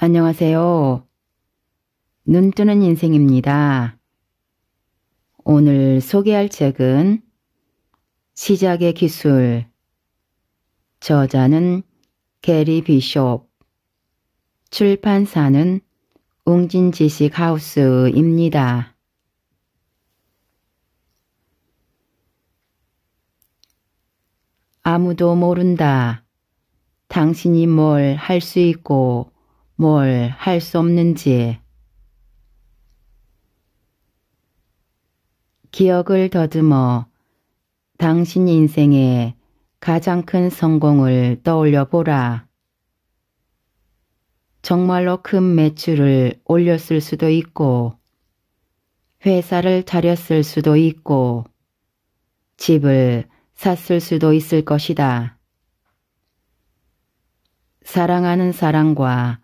안녕하세요. 눈뜨는 인생입니다. 오늘 소개할 책은 시작의 기술, 저자는 게리 비숍, 출판사는 웅진지식하우스입니다. 아무도 모른다. 당신이 뭘 할 수 있고 뭘 할 수 없는지. 기억을 더듬어 당신 인생의 가장 큰 성공을 떠올려 보라. 정말로 큰 매출을 올렸을 수도 있고, 회사를 차렸을 수도 있고, 집을 샀을 수도 있을 것이다. 사랑하는 사람과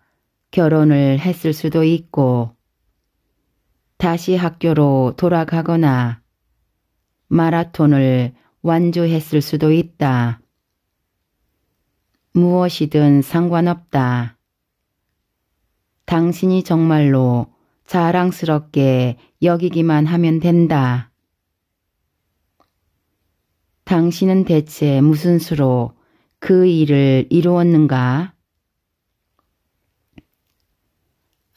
결혼을 했을 수도 있고, 다시 학교로 돌아가거나 마라톤을 완주했을 수도 있다. 무엇이든 상관없다. 당신이 정말로 자랑스럽게 여기기만 하면 된다. 당신은 대체 무슨 수로 그 일을 이루었는가?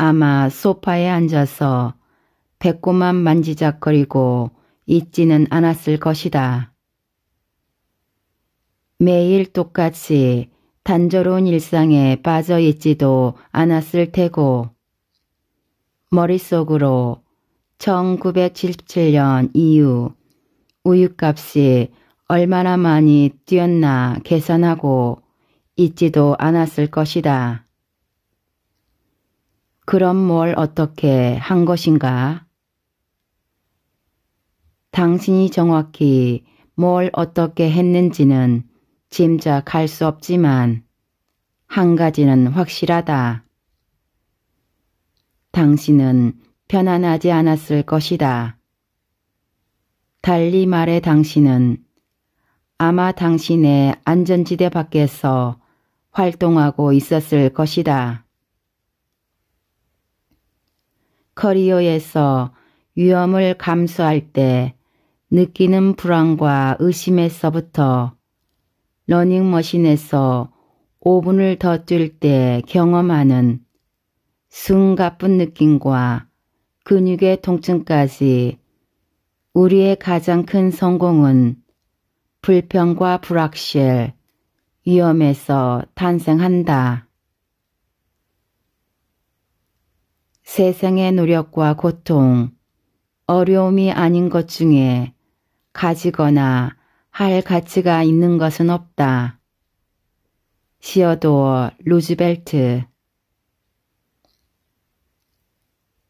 아마 소파에 앉아서 배꼽만 만지작거리고 있지는 않았을 것이다. 매일 똑같이 단조로운 일상에 빠져 있지도 않았을 테고, 머릿속으로 1977년 이후 우유값이 얼마나 많이 뛰었나 계산하고 있지도 않았을 것이다. 그럼 뭘 어떻게 한 것인가? 당신이 정확히 뭘 어떻게 했는지는 짐작할 수 없지만 한 가지는 확실하다. 당신은 편안하지 않았을 것이다. 달리 말해 당신은 아마 당신의 안전지대 밖에서 활동하고 있었을 것이다. 커리어에서 위험을 감수할 때 느끼는 불안과 의심에서부터 러닝머신에서 5분을 더 뛸 때 경험하는 숨가쁜 느낌과 근육의 통증까지 우리의 가장 큰 성공은 불평과 불확실, 위험에서 탄생한다. 세상의 노력과 고통, 어려움이 아닌 것 중에 가지거나 할 가치가 있는 것은 없다. 시어도어 루즈벨트.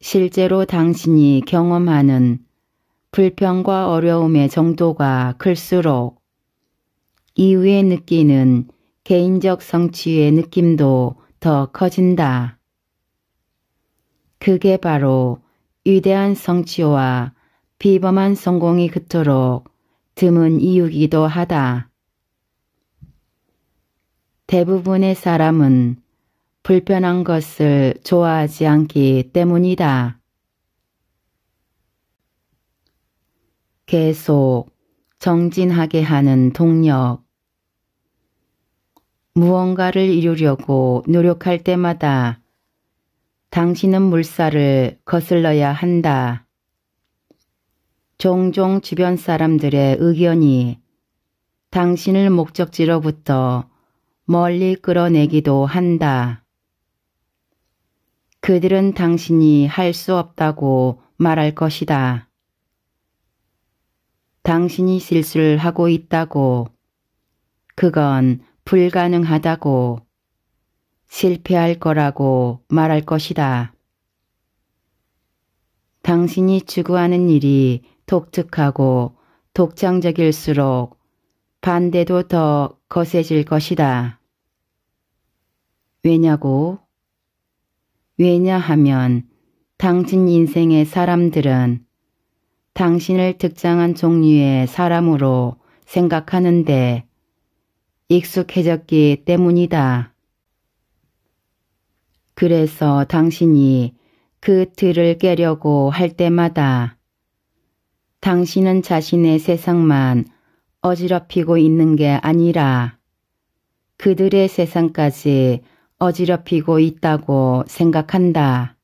실제로 당신이 경험하는 불평과 어려움의 정도가 클수록 이후에 느끼는 개인적 성취의 느낌도 더 커진다. 그게 바로 위대한 성취와 비범한 성공이 그토록 드문 이유이기도 하다. 대부분의 사람은 불편한 것을 좋아하지 않기 때문이다. 계속 정진하게 하는 동력. 무언가를 이루려고 노력할 때마다 당신은 물살을 거슬러야 한다. 종종 주변 사람들의 의견이 당신을 목적지로부터 멀리 끌어내기도 한다. 그들은 당신이 할 수 없다고 말할 것이다. 당신이 실수를 하고 있다고, 그건 불가능하다고, 실패할 거라고 말할 것이다. 당신이 추구하는 일이 독특하고 독창적일수록 반대도 더 거세질 것이다. 왜냐고? 왜냐하면 당신 인생의 사람들은 당신을 특정한 종류의 사람으로 생각하는데 익숙해졌기 때문이다. 그래서 당신이 그 틀을 깨려고 할 때마다 당신은 자신의 세상만 어지럽히고 있는 게 아니라 그들의 세상까지 어지럽히고 있다고 생각한다.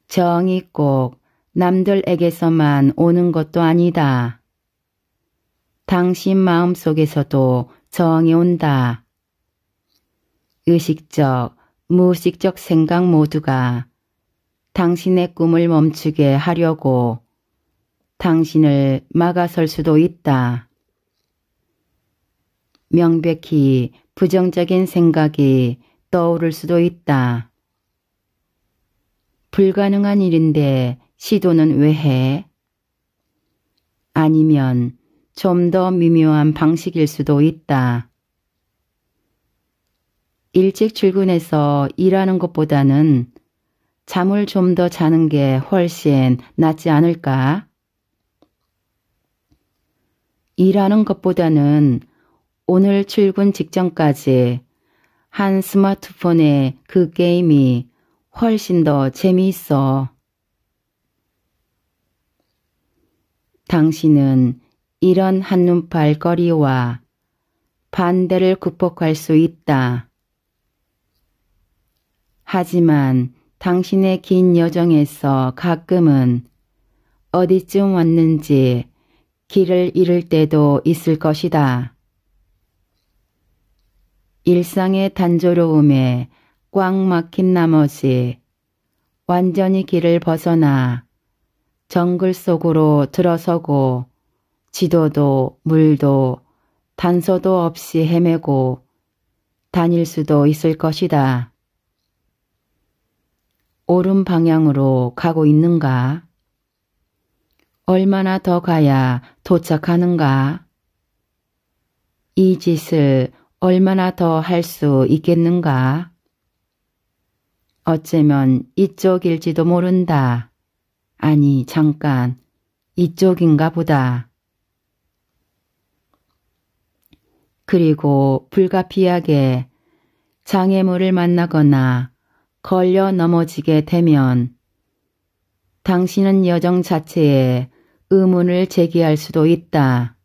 정이 꼭 남들에게서만 오는 것도 아니다. 당신 마음속에서도 정이 온다. 의식적, 무의식적 생각 모두가 당신의 꿈을 멈추게 하려고 당신을 막아설 수도 있다. 명백히 부정적인 생각이 떠오를 수도 있다. 불가능한 일인데 시도는 왜 해? 아니면 좀 더 미묘한 방식일 수도 있다. 일찍 출근해서 일하는 것보다는 잠을 좀 더 자는 게 훨씬 낫지 않을까? 일하는 것보다는 오늘 출근 직전까지 한 스마트폰의 그 게임이 훨씬 더 재미있어. 당신은 이런 한눈팔 거리와 반대를 극복할 수 있다. 하지만 당신의 긴 여정에서 가끔은 어디쯤 왔는지 길을 잃을 때도 있을 것이다. 일상의 단조로움에 꽉 막힌 나머지 완전히 길을 벗어나 정글 속으로 들어서고 지도도 물도 단서도 없이 헤매고 다닐 수도 있을 것이다. 옳은 방향으로 가고 있는가? 얼마나 더 가야 도착하는가? 이 짓을 얼마나 더 할 수 있겠는가? 어쩌면 이쪽일지도 모른다. 아니, 잠깐, 이쪽인가 보다. 그리고 불가피하게 장애물을 만나거나 걸려 넘어지게 되면 당신은 여정 자체에 의문을 제기할 수도 있다.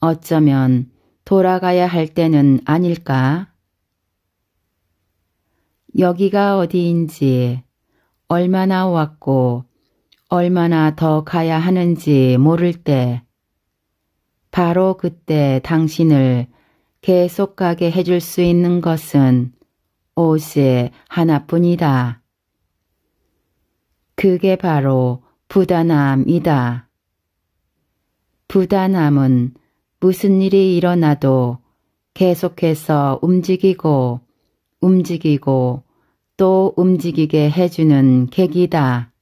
어쩌면 돌아가야 할 때는 아닐까? 여기가 어디인지, 얼마나 왔고 얼마나 더 가야 하는지 모를 때 바로 그때 당신을 계속 가게 해줄 수 있는 것은 오직 하나뿐이다. 그게 바로 부단함이다. 부단함은 무슨 일이 일어나도 계속해서 움직이고 또 움직이게 해주는 계기다.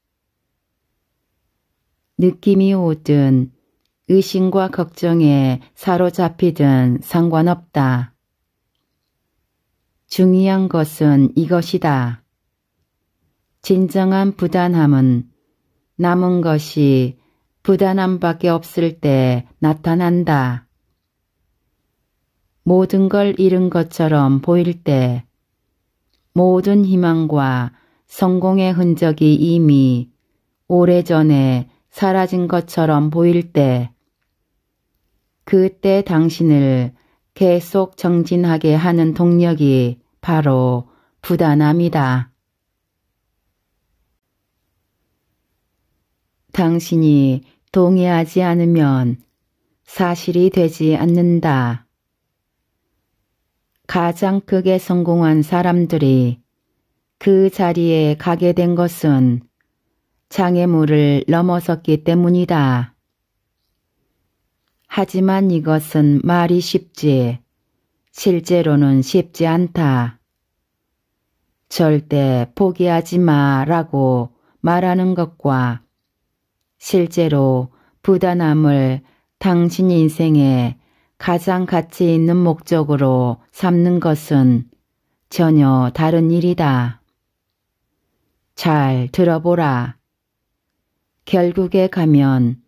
느낌이 오든 의심과 걱정에 사로잡히든 상관없다. 중요한 것은 이것이다. 진정한 부단함은 남은 것이 부단함밖에 없을 때 나타난다. 모든 걸 잃은 것처럼 보일 때, 모든 희망과 성공의 흔적이 이미 오래전에 사라진 것처럼 보일 때, 그때 당신을 계속 정진하게 하는 동력이 바로 부단함이다. 당신이 동의하지 않으면 사실이 되지 않는다. 가장 크게 성공한 사람들이 그 자리에 가게 된 것은 장애물을 넘어섰기 때문이다. 하지만 이것은 말이 쉽지 실제로는 쉽지 않다. 절대 포기하지 마라고 말하는 것과 실제로 부단함을 당신 인생의 가장 가치 있는 목적으로 삼는 것은 전혀 다른 일이다. 잘 들어보라. 결국에 가면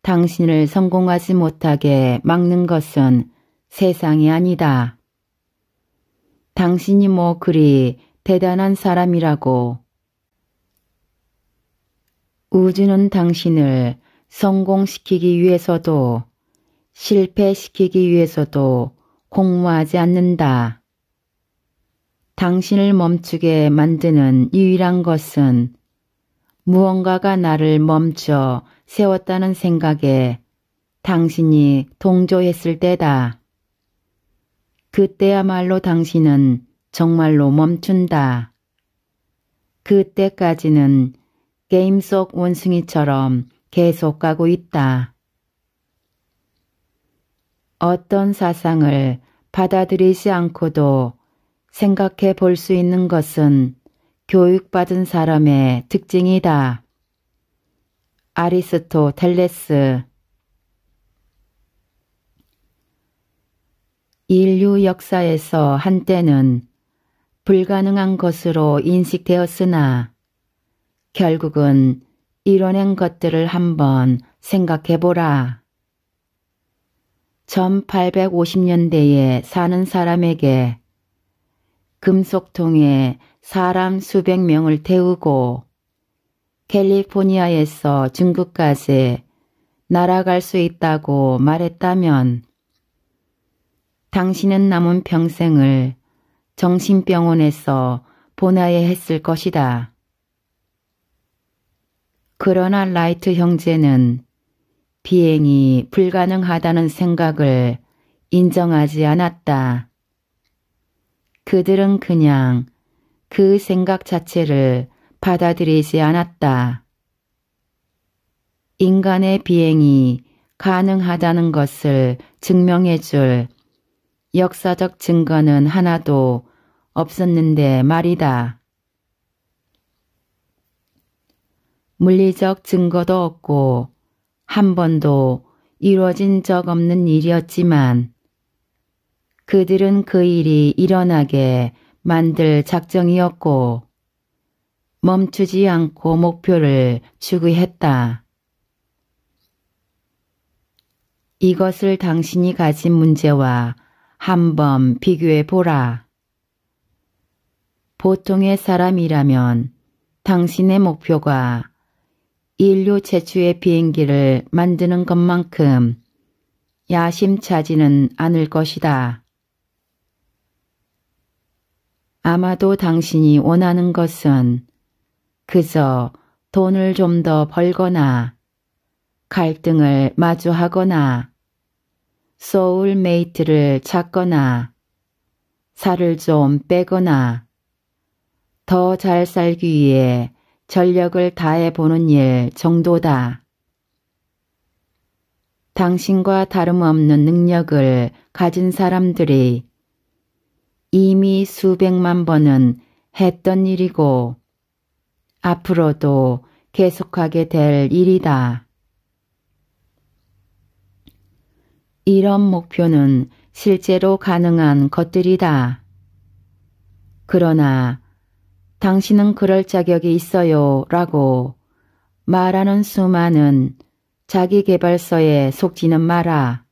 당신을 성공하지 못하게 막는 것은 세상이 아니다. 당신이 뭐 그리 대단한 사람이라고. 우주는 당신을 성공시키기 위해서도 실패시키기 위해서도 공모하지 않는다. 당신을 멈추게 만드는 유일한 것은 무언가가 나를 멈춰 세웠다는 생각에 당신이 동조했을 때다. 그때야말로 당신은 정말로 멈춘다. 그때까지는 게임 속 원숭이처럼 계속 가고 있다. 어떤 사상을 받아들이지 않고도 생각해 볼 수 있는 것은 교육받은 사람의 특징이다. 아리스토텔레스. 인류 역사에서 한때는 불가능한 것으로 인식되었으나 결국은 이뤄낸 것들을 한번 생각해보라. 1850년대에 사는 사람에게 금속통에 사람 수백 명을 태우고 캘리포니아에서 중국까지 날아갈 수 있다고 말했다면 당신은 남은 평생을 정신병원에서 보내야 했을 것이다. 그러나 라이트 형제는 비행이 불가능하다는 생각을 인정하지 않았다. 그들은 그냥 그 생각 자체를 받아들이지 않았다. 인간의 비행이 가능하다는 것을 증명해줄 역사적 증거는 하나도 없었는데 말이다. 물리적 증거도 없고 한 번도 이루어진 적 없는 일이었지만 그들은 그 일이 일어나게 만들 작정이었고 멈추지 않고 목표를 추구했다. 이것을 당신이 가진 문제와 한번 비교해 보라. 보통의 사람이라면 당신의 목표가 인류 최초의 비행기를 만드는 것만큼 야심차지는 않을 것이다. 아마도 당신이 원하는 것은 그저 돈을 좀 더 벌거나 갈등을 마주하거나 소울메이트를 찾거나 살을 좀 빼거나 더 잘 살기 위해 전력을 다해보는 일 정도다. 당신과 다름없는 능력을 가진 사람들이 이미 수백만 번은 했던 일이고 앞으로도 계속하게 될 일이다. 이런 목표는 실제로 가능한 것들이다. 그러나 당신은 그럴 자격이 있어요 라고 말하는 수많은 자기계발서에 속지는 마라.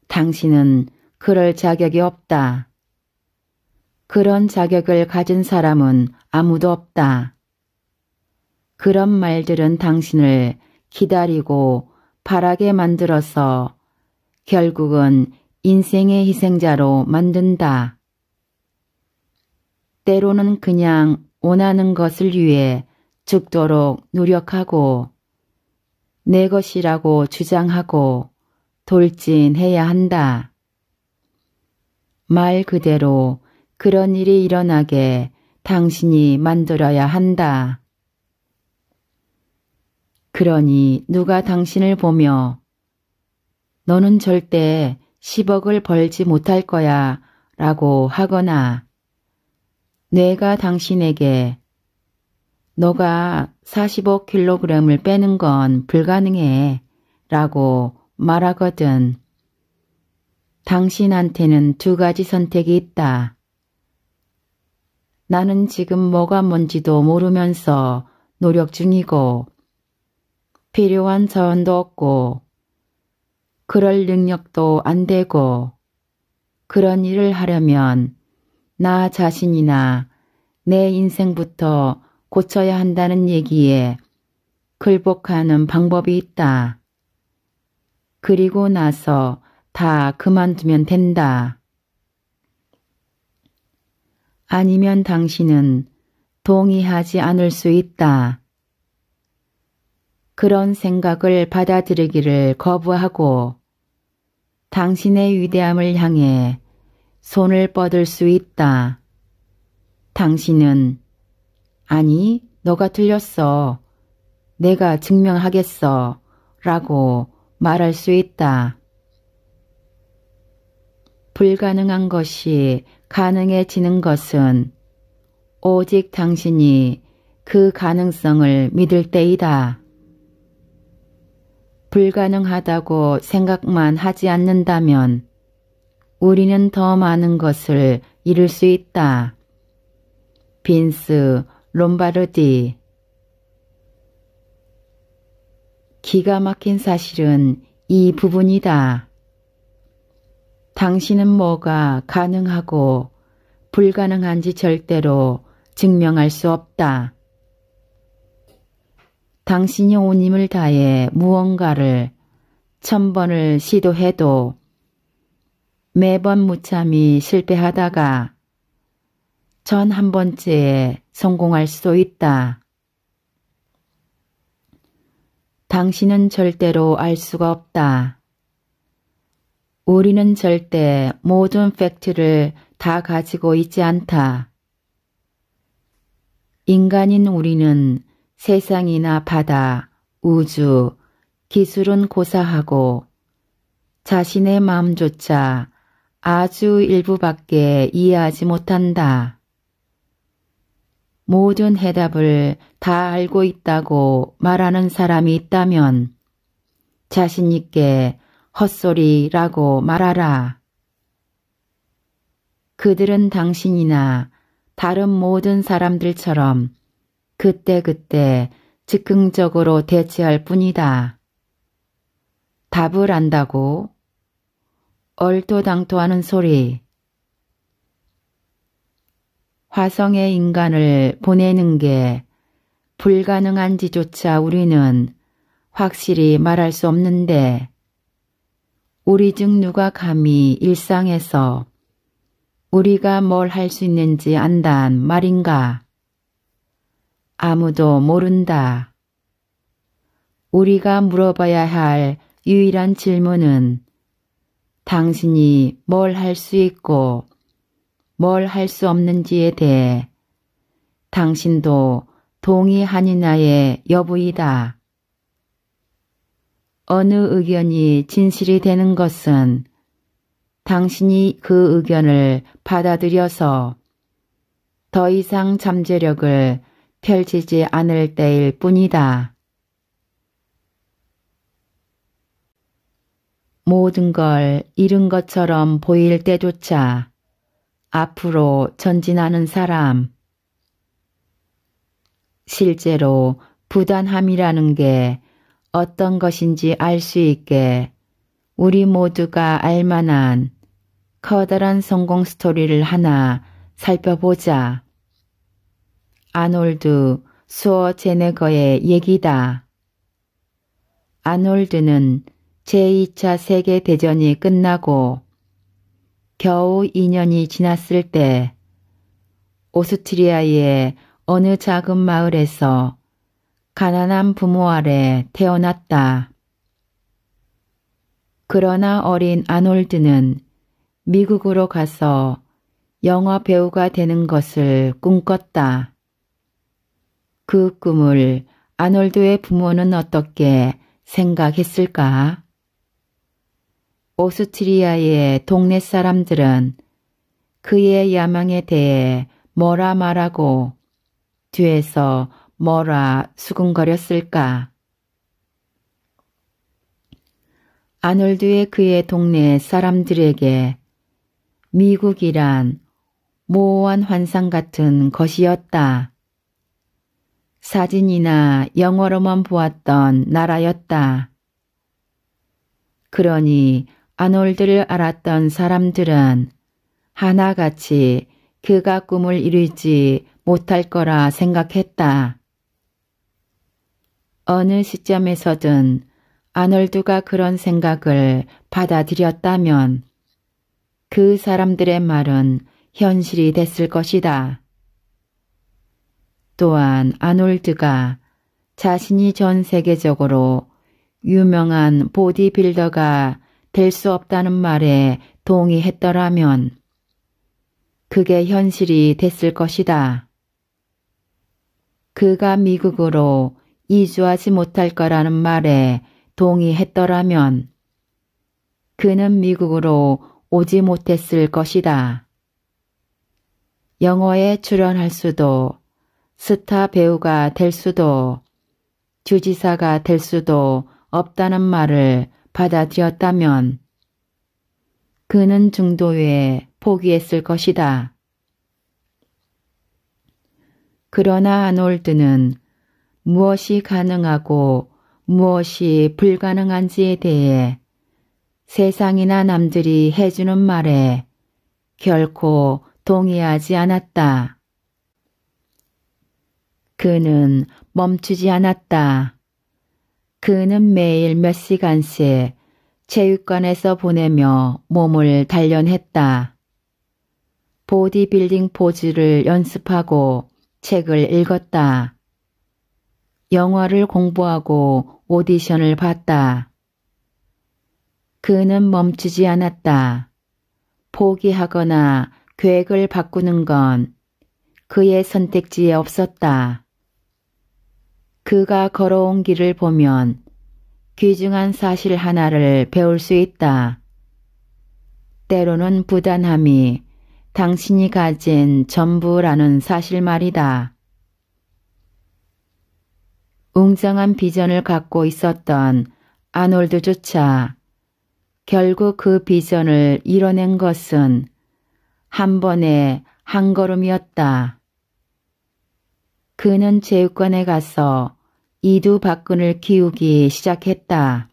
당신은 그럴 자격이 없다. 그런 자격을 가진 사람은 아무도 없다. 그런 말들은 당신을 기다리고 바라게 만들어서 결국은 인생의 희생자로 만든다. 때로는 그냥 원하는 것을 위해 죽도록 노력하고 내 것이라고 주장하고 돌진해야 한다. 말 그대로 그런 일이 일어나게 당신이 만들어야 한다. 그러니 누가 당신을 보며 너는 절대 10억을 벌지 못할 거야 라고 하거나 뇌가 당신에게 너가 45kg을 빼는 건 불가능해 라고 말하거든. 당신한테는 두 가지 선택이 있다. 나는 지금 뭐가 뭔지도 모르면서 노력 중이고 필요한 자원도 없고 그럴 능력도 안 되고 그런 일을 하려면 나 자신이나 내 인생부터 고쳐야 한다는 얘기에 굴복하는 방법이 있다. 그리고 나서 다 그만두면 된다. 아니면 당신은 동의하지 않을 수 있다. 그런 생각을 받아들이기를 거부하고 당신의 위대함을 향해 손을 뻗을 수 있다. 당신은 아니, 너가 틀렸어. 내가 증명하겠어. 라고 말할 수 있다. 불가능한 것이 가능해지는 것은 오직 당신이 그 가능성을 믿을 때이다. 불가능하다고 생각만 하지 않는다면 우리는 더 많은 것을 이룰 수 있다. 빈스 롬바르디. 기가 막힌 사실은 이 부분이다. 당신은 뭐가 가능하고 불가능한지 절대로 증명할 수 없다. 당신이 온 힘을 다해 무언가를 1000번을 시도해도 매번 무참히 실패하다가 전 한 번째에 성공할 수도 있다. 당신은 절대로 알 수가 없다. 우리는 절대 모든 팩트를 다 가지고 있지 않다. 인간인 우리는 세상이나 바다, 우주, 기술은 고사하고 자신의 마음조차 아주 일부밖에 이해하지 못한다. 모든 해답을 다 알고 있다고 말하는 사람이 있다면 자신 있게 헛소리라고 말하라. 그들은 당신이나 다른 모든 사람들처럼 그때그때 즉흥적으로 대처할 뿐이다. 답을 안다고? 얼토당토하는 소리. 화성에 인간을 보내는 게 불가능한지조차 우리는 확실히 말할 수 없는데 우리 중 누가 감히 일상에서 우리가 뭘 할 수 있는지 안단 말인가? 아무도 모른다. 우리가 물어봐야 할 유일한 질문은 당신이 뭘 할 수 있고 뭘 할 수 없는지에 대해 당신도 동의하느냐의 여부이다. 어느 의견이 진실이 되는 것은 당신이 그 의견을 받아들여서 더 이상 잠재력을 펼치지 않을 때일 뿐이다. 모든 걸 잃은 것처럼 보일 때조차 앞으로 전진하는 사람. 실제로 부단함이라는 게 어떤 것인지 알 수 있게 우리 모두가 알만한 커다란 성공 스토리를 하나 살펴보자. 아놀드 수어제네거의 얘기다. 아놀드는 제2차 세계대전이 끝나고 겨우 2년이 지났을 때 오스트리아의 어느 작은 마을에서 가난한 부모 아래 태어났다. 그러나 어린 아놀드는 미국으로 가서 영화 배우가 되는 것을 꿈꿨다. 그 꿈을 아놀드의 부모는 어떻게 생각했을까? 오스트리아의 동네 사람들은 그의 야망에 대해 뭐라 말하고 뒤에서 뭐라 수근거렸을까? 아놀드의 그의 동네 사람들에게 미국이란 모호한 환상 같은 것이었다. 사진이나 영화로만 보았던 나라였다. 그러니 아놀드를 알았던 사람들은 하나같이 그가 꿈을 이루지 못할 거라 생각했다. 어느 시점에서든 아놀드가 그런 생각을 받아들였다면 그 사람들의 말은 현실이 됐을 것이다. 또한 아놀드가 자신이 전 세계적으로 유명한 보디빌더가 될 수 없다는 말에 동의했더라면 그게 현실이 됐을 것이다. 그가 미국으로 이주하지 못할 거라는 말에 동의했더라면 그는 미국으로 오지 못했을 것이다. 영화에 출연할 수도, 스타 배우가 될 수도, 주지사가 될 수도 없다는 말을 받아들였다면 그는 중도에 포기했을 것이다. 그러나 아놀드는 무엇이 가능하고 무엇이 불가능한지에 대해 세상이나 남들이 해주는 말에 결코 동의하지 않았다. 그는 멈추지 않았다. 그는 매일 몇 시간씩 체육관에서 보내며 몸을 단련했다. 보디빌딩 포즈를 연습하고 책을 읽었다. 영화를 공부하고 오디션을 봤다. 그는 멈추지 않았다. 포기하거나 계획을 바꾸는 건 그의 선택지에 없었다. 그가 걸어온 길을 보면 귀중한 사실 하나를 배울 수 있다. 때로는 부단함이 당신이 가진 전부라는 사실 말이다. 웅장한 비전을 갖고 있었던 아놀드조차 결국 그 비전을 이뤄낸 것은 한 번의 한 걸음이었다. 그는 체육관에 가서 이두박근을 키우기 시작했다.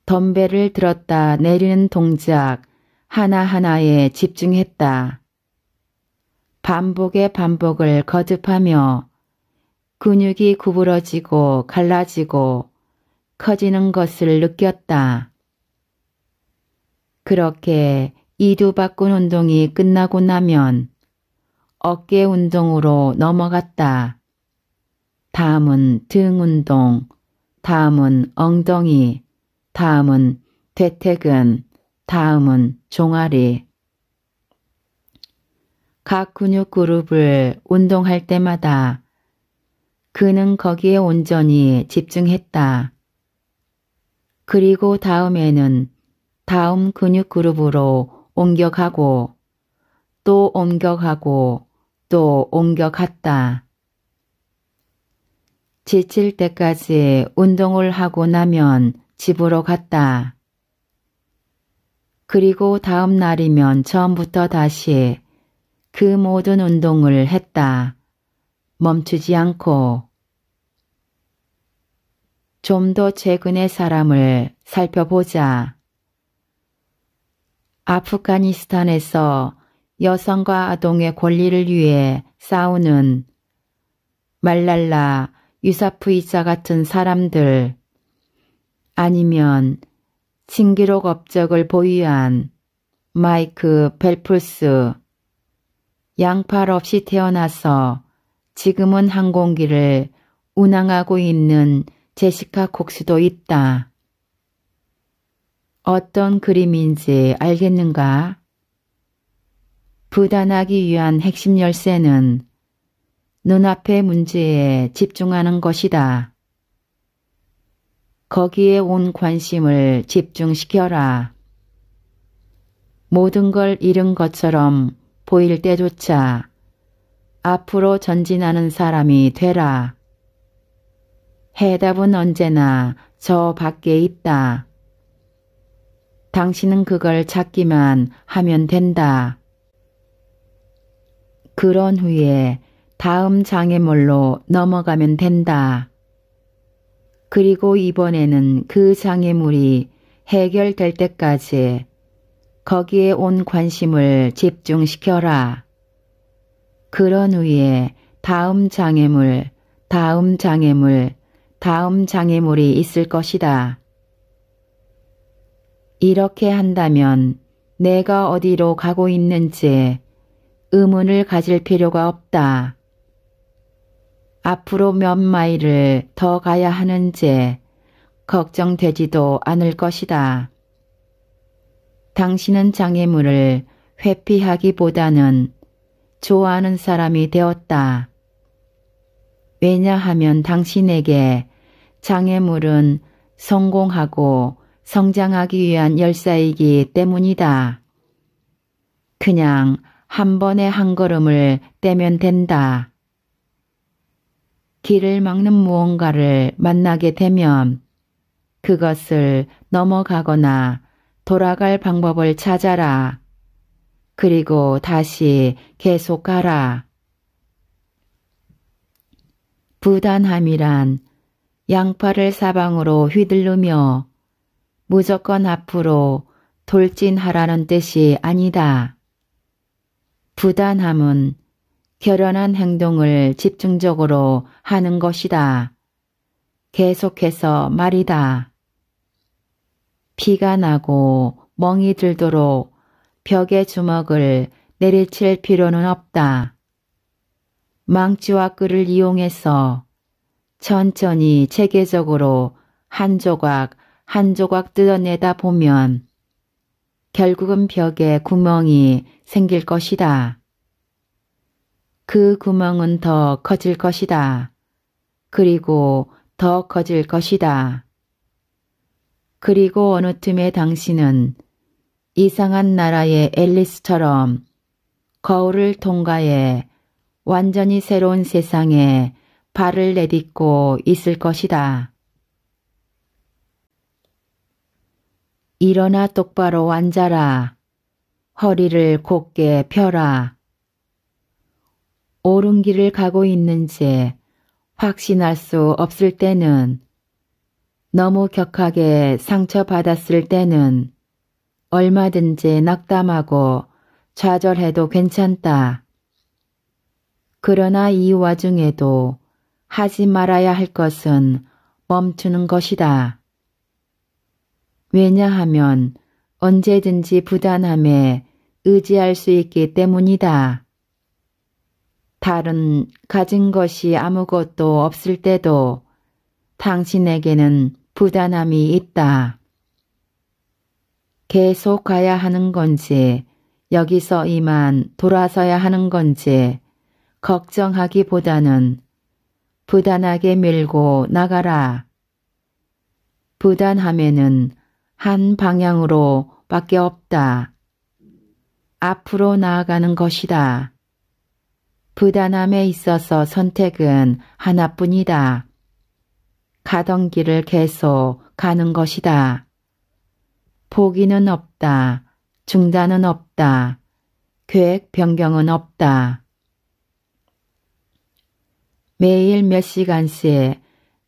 덤벨을 들었다 내리는 동작 하나하나에 집중했다. 반복의 반복을 거듭하며 근육이 구부러지고 갈라지고 커지는 것을 느꼈다. 그렇게 이두박근 운동이 끝나고 나면 어깨 운동으로 넘어갔다. 다음은 등 운동, 다음은 엉덩이, 다음은 대퇴근, 다음은 종아리. 각 근육 그룹을 운동할 때마다 그는 거기에 온전히 집중했다. 그리고 다음에는 다음 근육 그룹으로 옮겨가고 또 옮겨가고 또 옮겨갔다. 지칠 때까지 운동을 하고 나면 집으로 갔다. 그리고 다음 날이면 처음부터 다시 그 모든 운동을 했다. 멈추지 않고. 좀 더 최근의 사람을 살펴보자. 아프가니스탄에서 여성과 아동의 권리를 위해 싸우는 말랄라 유사프이자 같은 사람들, 아니면 신기록 업적을 보유한 마이크 펠프스, 양팔 없이 태어나서 지금은 항공기를 운항하고 있는 제시카 콕스도 있다. 어떤 그림인지 알겠는가? 부단하기 위한 핵심 열쇠는 눈앞의 문제에 집중하는 것이다. 거기에 온 관심을 집중시켜라. 모든 걸 잃은 것처럼 보일 때조차 앞으로 전진하는 사람이 되라. 해답은 언제나 저 밖에 있다. 당신은 그걸 찾기만 하면 된다. 그런 후에 다음 장애물로 넘어가면 된다. 그리고 이번에는 그 장애물이 해결될 때까지 거기에 온 관심을 집중시켜라. 그런 후에 다음 장애물, 다음 장애물, 다음 장애물이 있을 것이다. 이렇게 한다면 내가 어디로 가고 있는지 의문을 가질 필요가 없다. 앞으로 몇 마일을 더 가야 하는지 걱정되지도 않을 것이다. 당신은 장애물을 회피하기보다는 좋아하는 사람이 되었다. 왜냐하면 당신에게 장애물은 성공하고 성장하기 위한 열쇠이기 때문이다. 그냥 한 번에 한 걸음을 떼면 된다. 길을 막는 무언가를 만나게 되면 그것을 넘어가거나 돌아갈 방법을 찾아라. 그리고 다시 계속 가라. 부단함이란 양팔을 사방으로 휘두르며 무조건 앞으로 돌진하라는 뜻이 아니다. 부단함은 결연한 행동을 집중적으로 하는 것이다. 계속해서 말이다. 피가 나고 멍이 들도록 벽에 주먹을 내리칠 필요는 없다. 망치와 끌을 이용해서 천천히 체계적으로 한 조각 한 조각 뜯어내다 보면 결국은 벽에 구멍이 생길 것이다. 그 구멍은 더 커질 것이다. 그리고 더 커질 것이다. 그리고 어느 틈에 당신은 이상한 나라의 앨리스처럼 거울을 통과해 완전히 새로운 세상에 발을 내딛고 있을 것이다. 일어나 똑바로 앉아라. 허리를 곧게 펴라. 옳은 길을 가고 있는지 확신할 수 없을 때는, 너무 격하게 상처받았을 때는 얼마든지 낙담하고 좌절해도 괜찮다. 그러나 이 와중에도 하지 말아야 할 것은 멈추는 것이다. 왜냐하면 언제든지 부단함에 의지할 수 있기 때문이다. 다른 가진 것이 아무것도 없을 때도 당신에게는 부단함이 있다. 계속 가야 하는 건지 여기서 이만 돌아서야 하는 건지 걱정하기보다는 부단하게 밀고 나가라. 부단함에는 한 방향으로 밖에 없다. 앞으로 나아가는 것이다. 부단함에 있어서 선택은 하나뿐이다. 가던 길을 계속 가는 것이다. 포기는 없다. 중단은 없다. 계획 변경은 없다. 매일 몇 시간씩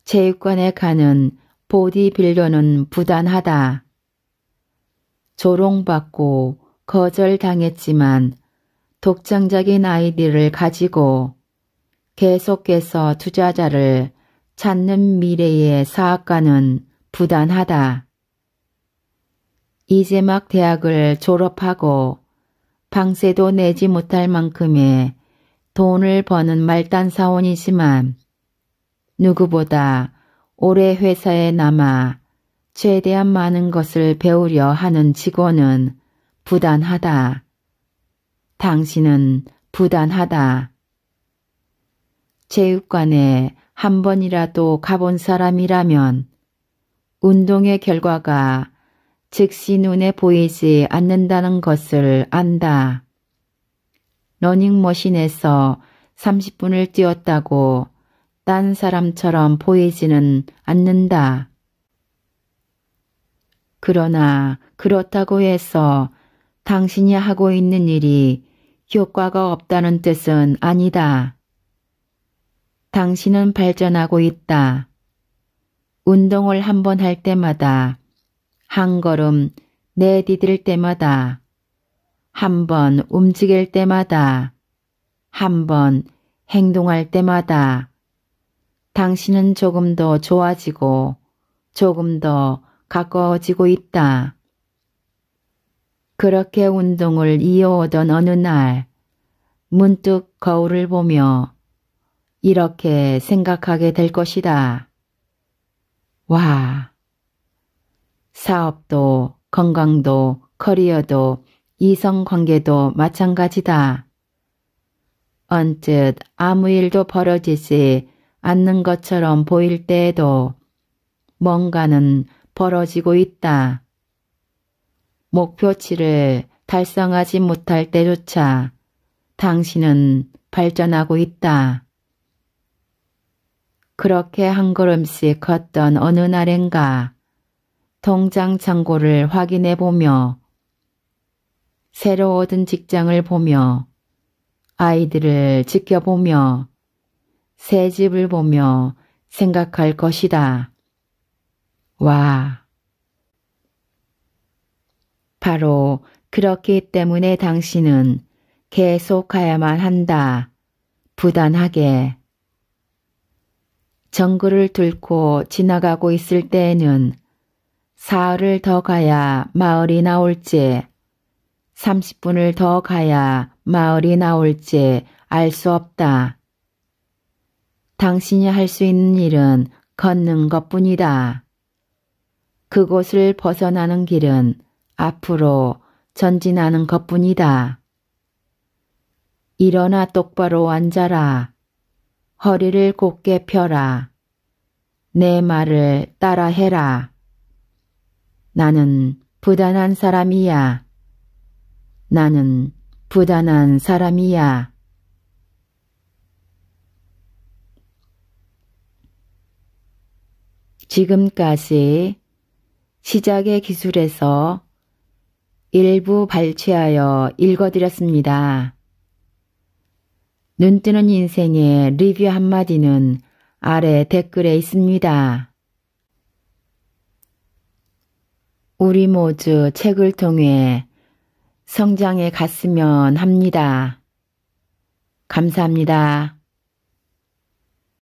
체육관에 가는 보디빌더는 부단하다. 조롱받고 거절당했지만 독창적인 아이디를 가지고 계속해서 투자자를 찾는 미래의 사학가는 부단하다. 이제 막 대학을 졸업하고 방세도 내지 못할 만큼의 돈을 버는 말단 사원이지만 누구보다 오래 회사에 남아 최대한 많은 것을 배우려 하는 직원은 부단하다. 당신은 부단하다. 체육관에 한 번이라도 가본 사람이라면 운동의 결과가 즉시 눈에 보이지 않는다는 것을 안다. 러닝머신에서 30분을 뛰었다고 딴 사람처럼 보이지는 않는다. 그러나 그렇다고 해서 당신이 하고 있는 일이 효과가 없다는 뜻은 아니다. 당신은 발전하고 있다. 운동을 한 번 할 때마다, 한 걸음 내디딜 때마다 한 번 움직일 때마다, 한 번 행동할 때마다 당신은 조금 더 좋아지고 조금 더 가까워지고 있다. 그렇게 운동을 이어오던 어느 날 문득 거울을 보며 이렇게 생각하게 될 것이다. 와, 사업도 건강도 커리어도 이성관계도 마찬가지다. 언뜻 아무 일도 벌어지지 않는 것처럼 보일 때에도 뭔가는 벌어지고 있다. 목표치를 달성하지 못할 때조차 당신은 발전하고 있다. 그렇게 한 걸음씩 걷던 어느 날엔가 통장 잔고를 확인해 보며 새로 얻은 직장을 보며 아이들을 지켜보며 새 집을 보며 생각할 것이다. 와, 바로 그렇기 때문에 당신은 계속 가야만 한다. 부단하게. 정글을 뚫고 지나가고 있을 때에는 사흘을 더 가야 마을이 나올지 30분을 더 가야 마을이 나올지 알 수 없다. 당신이 할 수 있는 일은 걷는 것뿐이다. 그곳을 벗어나는 길은 앞으로 전진하는 것뿐이다. 일어나 똑바로 앉아라. 허리를 곧게 펴라. 내 말을 따라해라. 나는 부단한 사람이야. 나는 부단한 사람이야. 지금까지 시작의 기술에서 일부 발췌하여 읽어드렸습니다. 눈뜨는 인생의 리뷰 한마디는 아래 댓글에 있습니다. 우리 모두 책을 통해 성장해 갔으면 합니다. 감사합니다.